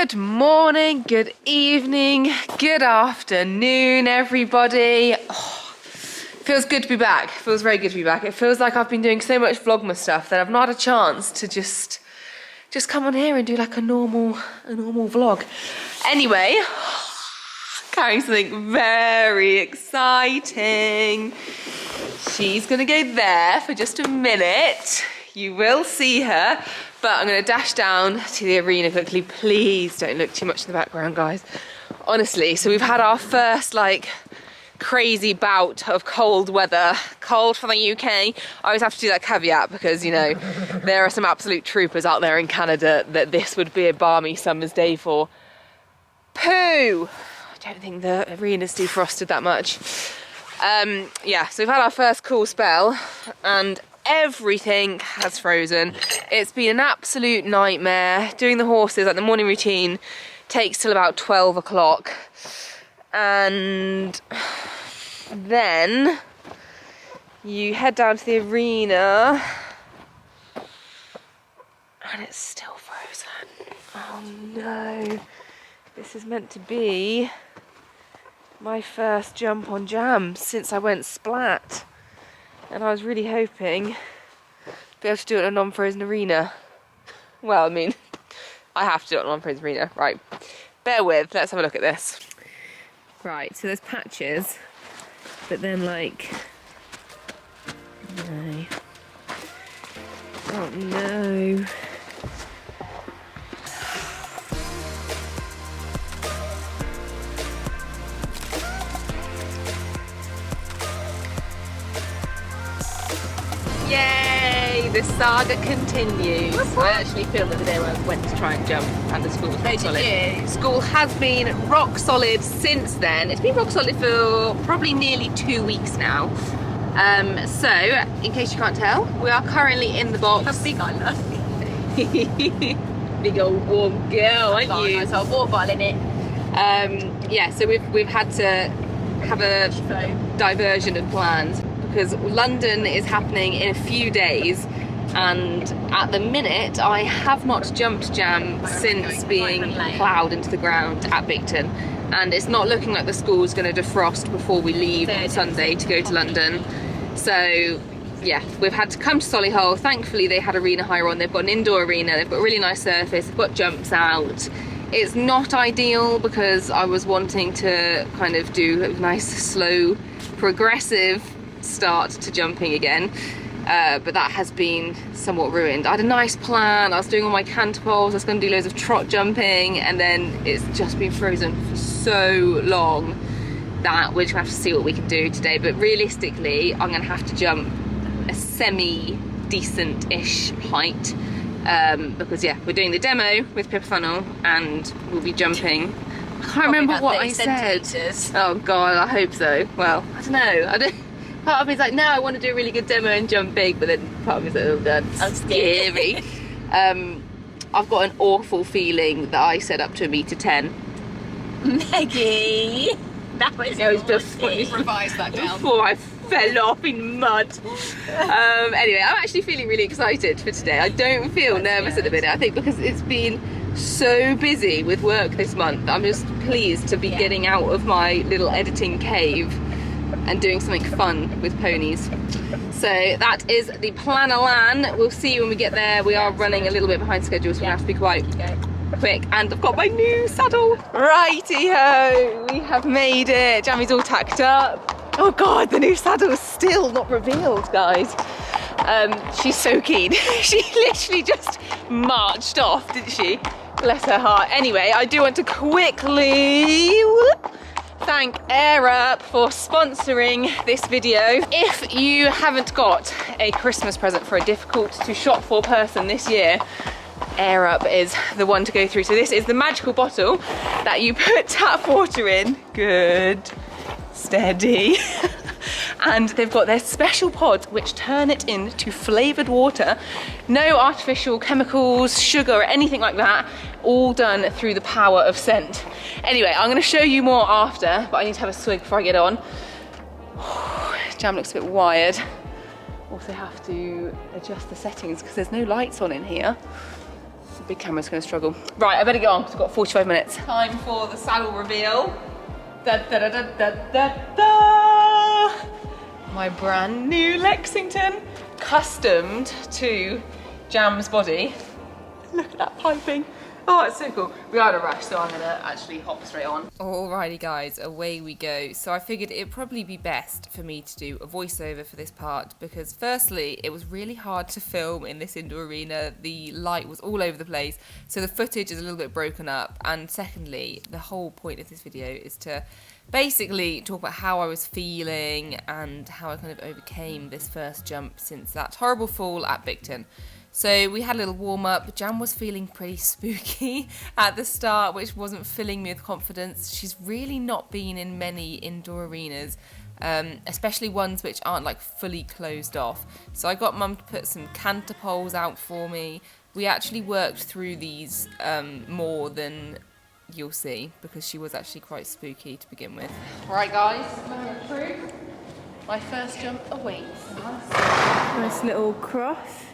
Good morning, good evening, good afternoon, everybody. Oh, feels good to be back. Feels very good to be back. It feels like I've been doing so much Vlogmas stuff that I've not had a chance to just come on here and do like a normal vlog. Anyway, carrying something very exciting. She's gonna go there for just a minute. You will see her. But I'm going to dash down to the arena quickly. Please don't look too much in the background, guys. Honestly, so we've had our first like crazy bout of cold weather. Cold for the UK. I always have to do that caveat because, you know, there are some absolute troopers out there in Canada that this would be a balmy summer's day for. Pooh! I don't think the arena's defrosted that much. Yeah, so we've had our first cool spell and everything has frozen. It's been an absolute nightmare. Doing the horses, like the morning routine, takes till about 12 o'clock. And then you head down to the arena and it's still frozen. Oh no. This is meant to be my first jump on jam since I went splat. And I was really hoping to be able to do it in a non-frozen arena. Well, I mean, I have to do it in a non-frozen arena. Right, bear with, let's have a look at this. Right, so there's patches, but then like, no. Oh no. Yay! The saga continues. I actually filmed the other day when I went to try and jump and the school was rock solid. School has been rock solid since then. It's been rock solid for probably nearly 2 weeks now. So, in case you can't tell, we are currently in the box. How big I look. Big old warm girl, aren't you? Nice old water bottle in it. Yeah, so we've had to have a diversion of plans. Because London is happening in a few days and at the minute I have not jumped jam since being ploughed into the ground at Bicton, and it's not looking like the school's going to defrost before we leave on Sunday to go to London. So yeah, we've had to come to Solihull. Thankfully they had arena hire on. They've got an indoor arena, they've got a really nice surface, they've got jumps out. It's not ideal because I was wanting to kind of do a nice slow progressive start to jumping again, but that has been somewhat ruined. I had a nice plan, I was doing all my canter poles, I was going to do loads of trot jumping, and then it's just been frozen for so long that we're just going to have to see what we can do today. But realistically I'm going to have to jump a semi-decent-ish height, because yeah, we're doing the demo with Pippa Funnel and we'll be jumping. I can't remember what I said. Oh god, I hope so. Well, I don't know. Part of me is like, no, I want to do a really good demo and jump big, but then part of me is like, oh god, I'm scary. I've got an awful feeling that I set up to 1.10 meters. Maggie! That was before you revised that down. Before I fell off in mud. Anyway, I'm actually feeling really excited for today. I don't feel nervous at the minute. I think because it's been so busy with work this month, I'm just pleased to be getting out of my little editing cave and doing something fun with ponies. So that is the plan of land. We'll see you when we get there. We are running a little bit behind schedule, so we have to be quite quick. And I've got my new saddle. Righty-ho, we have made it. Jammy's all tacked up. Oh god, the new saddle is still not revealed, guys. She's so keen. She literally just marched off, didn't she? Bless her heart. Anyway, I do want to quickly thank AirUp for sponsoring this video. If you haven't got a Christmas present for a difficult to shop for person this year, AirUp is the one to go through. So this is the magical bottle that you put tap water in. Good, steady. And they've got their special pods which turn it into flavoured water. No artificial chemicals, sugar or anything like that. All done through the power of scent. Anyway, I'm going to show you more after, but I need to have a swig before I get on. Jam looks a bit wired. Also have to adjust the settings because there's no lights on in here. big camera's going to struggle. Right, I better get on because I've got 45 minutes. Time for the saddle reveal. Da, da, da, da, da, da, da. My brand new Lexington, customed to Jam's body. Look at that piping. Oh, it's so cool. We are in a rush, so I'm gonna actually hop straight on. Alrighty guys, away we go. So I figured it'd probably be best for me to do a voiceover for this part because firstly, it was really hard to film in this indoor arena. The light was all over the place, so the footage is a little bit broken up. And secondly, the whole point of this video is to basically talk about how I was feeling and how I kind of overcame this first jump since that horrible fall at Bicton. So we had a little warm up. Jam was feeling pretty spooky at the start, which wasn't filling me with confidence. She's really not been in many indoor arenas, especially ones which aren't like fully closed off. So I got Mum to put some canter poles out for me. We actually worked through these more than you'll see because she was actually quite spooky to begin with. Right guys, through. My first jump awaits. Nice little cross.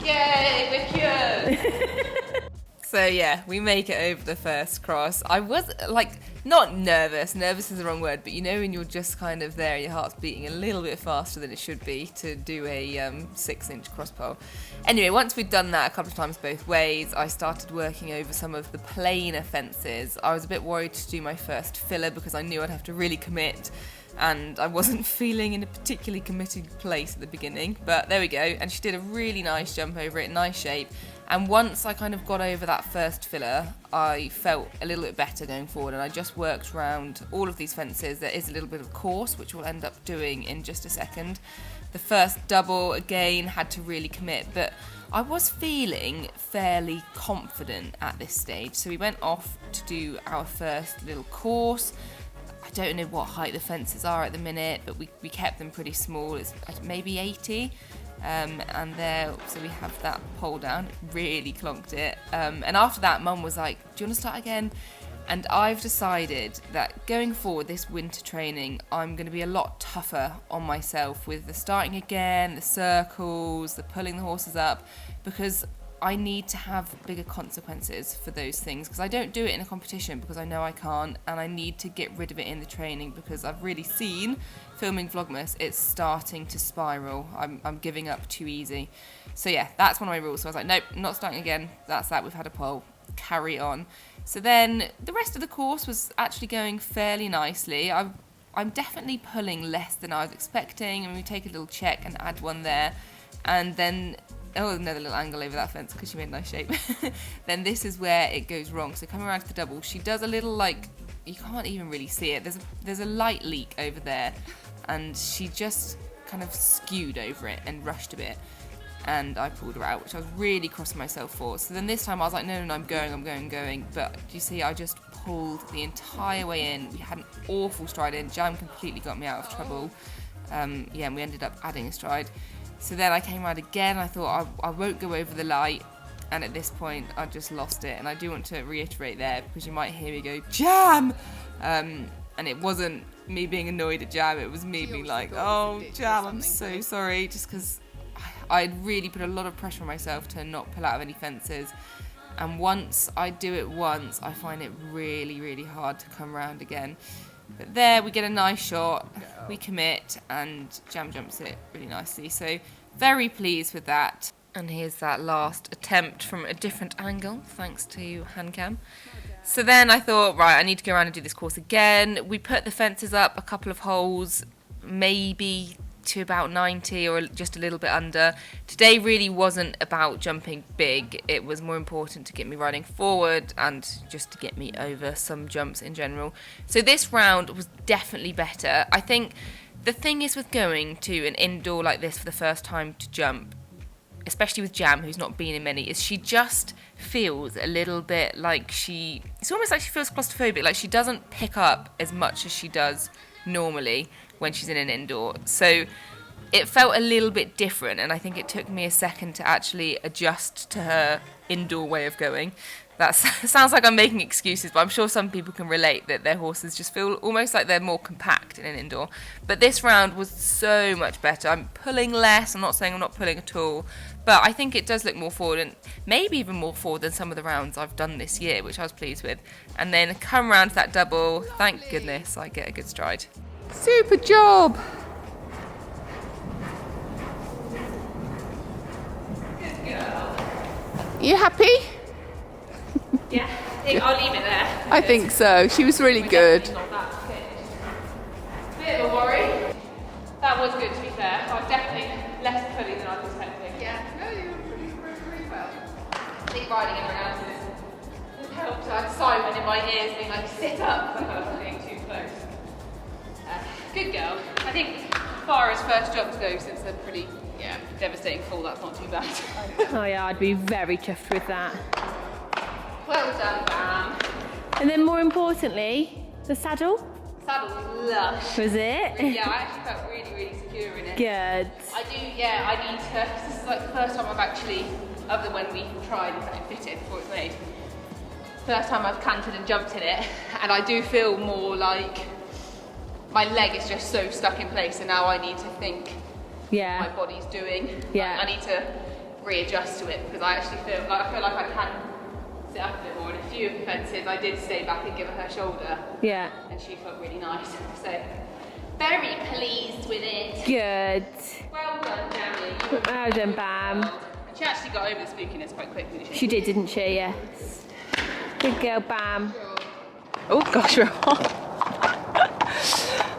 Yay, we're cured! So yeah, we make it over the first cross. I was like, not nervous is the wrong word, but you know when you're just kind of there, your heart's beating a little bit faster than it should be to do a 6-inch cross pole. Anyway, once we'd done that a couple of times both ways, I started working over some of the plainer fences. I was a bit worried to do my first filler because I knew I'd have to really commit, and I wasn't feeling in a particularly committed place at the beginning, but there we go. And she did a really nice jump over it, nice shape. And once I kind of got over that first filler, I felt a little bit better going forward, and I just worked around all of these fences. There is a little bit of course, which we'll end up doing in just a second. The first double, again, had to really commit, but I was feeling fairly confident at this stage. So we went off to do our first little course. I don't know what height the fences are at the minute, but we kept them pretty small. It's maybe 80. And there, so we have that pole down, really clonked it. And after that, Mum was like, do you want to start again? And I've decided that going forward, this winter training, I'm going to be a lot tougher on myself with the starting again, the circles, the pulling the horses up, because I need to have bigger consequences for those things, because I don't do it in a competition because I know I can't, and I need to get rid of it in the training because I've really seen, filming Vlogmas, it's starting to spiral. I'm giving up too easy. So yeah, that's one of my rules. So I was like, nope, not starting again. That's that. We've had a pole. Carry on. So then the rest of the course was actually going fairly nicely. I'm definitely pulling less than I was expecting, and we take a little check and add one there, and then another little angle over that fence because she made a nice shape. Then this is where it goes wrong. So coming around to the double, she does a little, like, you can't even really see it. There's a light leak over there, and she just kind of skewed over it and rushed a bit, and I pulled her out, which I was really cross with myself for. So then this time I was like, no, I'm going. But do you see, I just pulled the entire way in. We had an awful stride in. Jam completely got me out of trouble. And we ended up adding a stride. So then I came around again. I thought I won't go over the light, and at this point I just lost it. And I do want to reiterate there, because you might hear me go, Jam! And it wasn't me being annoyed at Jam, it was me being like, oh Jam, I'm so sorry, just because I'd really put a lot of pressure on myself to not pull out of any fences. And once I do it once, I find it really, really hard to come around again. But there we get a nice shot, we commit, and Jam jumps it really nicely. So very pleased with that. And here's that last attempt from a different angle, thanks to hand cam. So then I thought, right, I need to go around and do this course again. We put the fences up a couple of holes, maybe to about 90 or just a little bit under. Today really wasn't about jumping big. It was more important to get me riding forward and just to get me over some jumps in general. So this round was definitely better. I think the thing is with going to an indoor like this for the first time to jump, especially with Jam, who's not been in many, is she just feels a little bit like it's almost like she feels claustrophobic, like she doesn't pick up as much as she does normally when she's in an indoor. So it felt a little bit different, and I think it took me a second to actually adjust to her indoor way of going. That sounds like I'm making excuses, but I'm sure some people can relate that their horses just feel almost like they're more compact in an indoor. But this round was so much better. I'm pulling less. I'm not saying I'm not pulling at all, but I think it does look more forward, and maybe even more forward than some of the rounds I've done this year, which I was pleased with. And then come round to that double. Thank goodness I get a good stride. Super job. Good girl. You happy? Yeah, I think I'll leave it there. I think so. She was really good. Not that finished. Bit of a worry. That was good, to be fair. I was definitely less pully than I was expecting. Yeah, no, you were pretty well. I think riding everyone else's has helped. I had Simon in my ears being like, sit up, because I was being too close. Good girl. I think as far as first jumps go, since they're pretty devastating fall, that's not too bad. Oh yeah, I'd be very chuffed with that. Well done, Bam. And then more importantly, the saddle. Saddle was lush. Was it? Yeah, I actually felt really, really secure in it. Good. I need to, because this is like the first time I've actually, other than when we tried and fitted before it's made, first time I've canted and jumped in it, and I do feel more like my leg is just so stuck in place, and now I need to think Yeah. my body's doing. Yeah. Like, I need to readjust to it, because I actually feel like I can sit up a bit more. In a few fences I did stay back and give her shoulder, Yeah. and she felt really nice, so very pleased with it. Good. Well done, Jammy. Well done, Bam. And she actually got over the spookiness quite quickly, didn't she? She did, didn't she? Yes. Good girl, Bam. Oh gosh, we're on.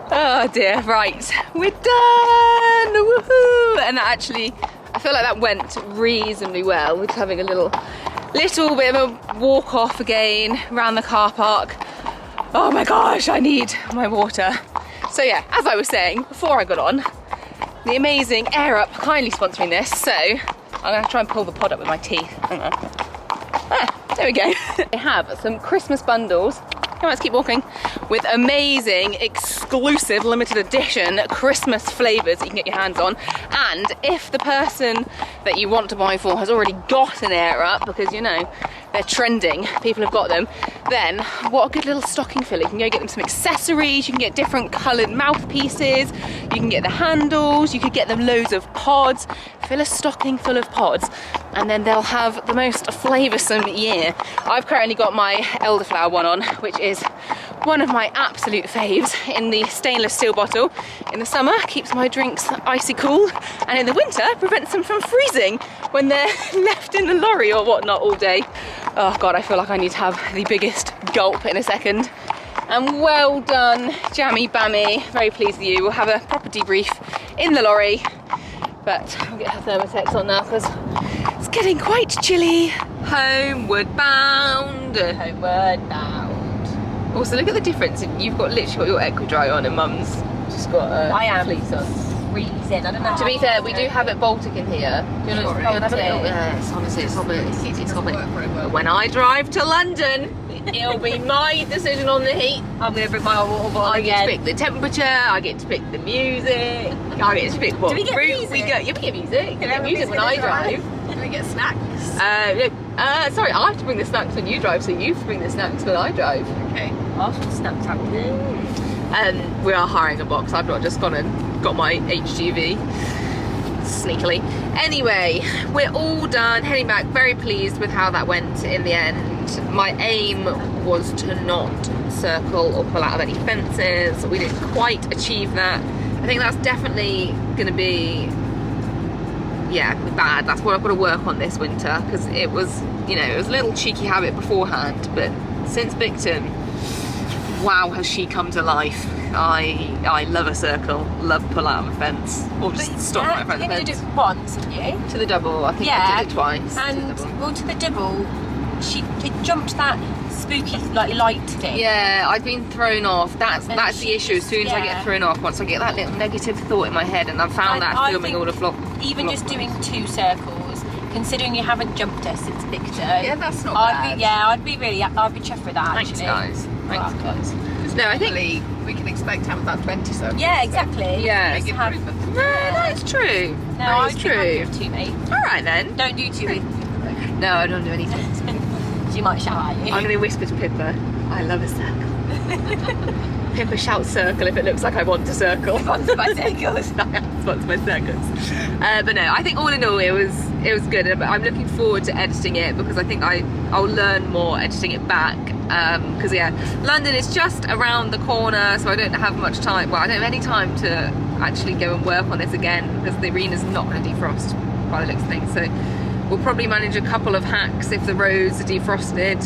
Oh dear, right, we're done! Woohoo! And actually, I feel like that went reasonably well. We're just having a little bit of a walk off again around the car park. Oh my gosh, I need my water. So yeah, as I was saying before I got on, the amazing Air Up kindly sponsoring this, so I'm gonna try and pull the pod up with my teeth. Hang on. Ah, there we go. They have some Christmas bundles. Come on, let's keep walking. With amazing, exclusive, limited edition Christmas flavours that you can get your hands on. And if the person that you want to buy for has already got an Air Up, because you know, they're trending, people have got them, then what a good little stocking filler. You can go get them some accessories, you can get different coloured mouthpieces, you can get the handles, you could get them loads of pods, fill a stocking full of pods, and then they'll have the most flavoursome year. I've currently got my elderflower one on, which is one of my absolute faves, in the stainless steel bottle. In the summer, keeps my drinks icy cool, and in the winter, prevents them from freezing when they're left in the lorry or whatnot all day. Oh God, I feel like I need to have the biggest gulp in a second. And well done, Jammy Bammy. Very pleased with you. We'll have a proper debrief in the lorry, but I'll get her thermotex on now because it's getting quite chilly. Homeward bound. Homeward bound. Also, look at the difference. You've got literally got your Equidry on, and Mum's just got a fleece on. Freezing. I don't know. To be fair, we do have it Baltic in here. Do you want to have a little? Yes, honestly, it's hobbit. But when I drive to London, it'll be my decision on the heat. I'm going to bring my water bottle. I get to pick the temperature. I get to pick the music. I get to pick what Do we get route music? we go. You get music. You get music when I drive. Do we get snacks? Sorry, I have to bring the snacks when you drive, so you have to bring the snacks when I drive. Okay. I'll put snacks out there. We are hiring a box. I've not just gone and got my HGV sneakily. Anyway, we're all done, heading back. Very pleased with how that went in the end. My aim was to not circle or pull out of any fences. We didn't quite achieve that. I think that's definitely going to be bad. That's what I've got to work on this winter, because it was, it was a little cheeky habit beforehand, but since Bicton, wow, has she come to life. I love a circle, love pull out of a fence, or just stop right in front of the fence. You did it once, haven't you? To the double, I think I did it twice. And to the double, it jumped that spooky light thing. Yeah, I've been thrown off. That's the issue. As soon as I get thrown off, once I get that little negative thought in my head, and I've found that filming all the vlog. Even just doing 2 circles, considering you haven't jumped us since Bicton. Yeah, that's not bad. I'd be chuffed with that. Thanks, actually. guys. Thanks, guys. No, I think we can expect to have about 20 circles. Yeah, exactly. Yeah. Just have, no, that's true. no, That I is think true. I'll give 2, mate. All right then. Don't do 2. No, I don't do anything. She might shout at you. I'm going to whisper to Pippa, I love a circle. Pippa shouts circle if it looks like I want to circle. Sponsored by circles. Sponsored by circles. But no, I think all in all it was good. But I'm looking forward to editing it because I think I'll learn more editing it back. Because yeah, London is just around the corner, so I don't have much time. Well, I don't have any time to actually go and work on this again because the arena's not going to defrost by the looks of things. So we'll probably manage a couple of hacks if the roads are defrosted.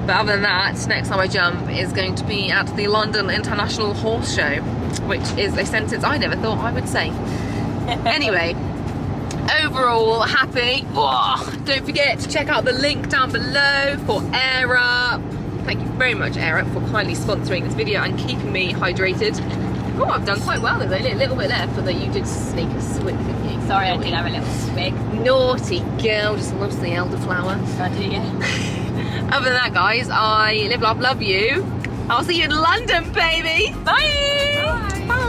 But other than that, next time I jump is going to be at the London International Horse Show, which is a sentence I never thought I would say. Anyway, overall happy. Oh, don't forget to check out the link down below for Air Up. Thank you very much, Air Up, for kindly sponsoring this video and keeping me hydrated. Oh, I've done quite well. There's only a little bit left, although you did sneak a swig, didn't you? Sorry, I did have a little swig. Naughty girl, just loves the elderflower. I do, yeah. Other than that, guys, I live, love you. I'll see you in London, baby. Bye. Bye.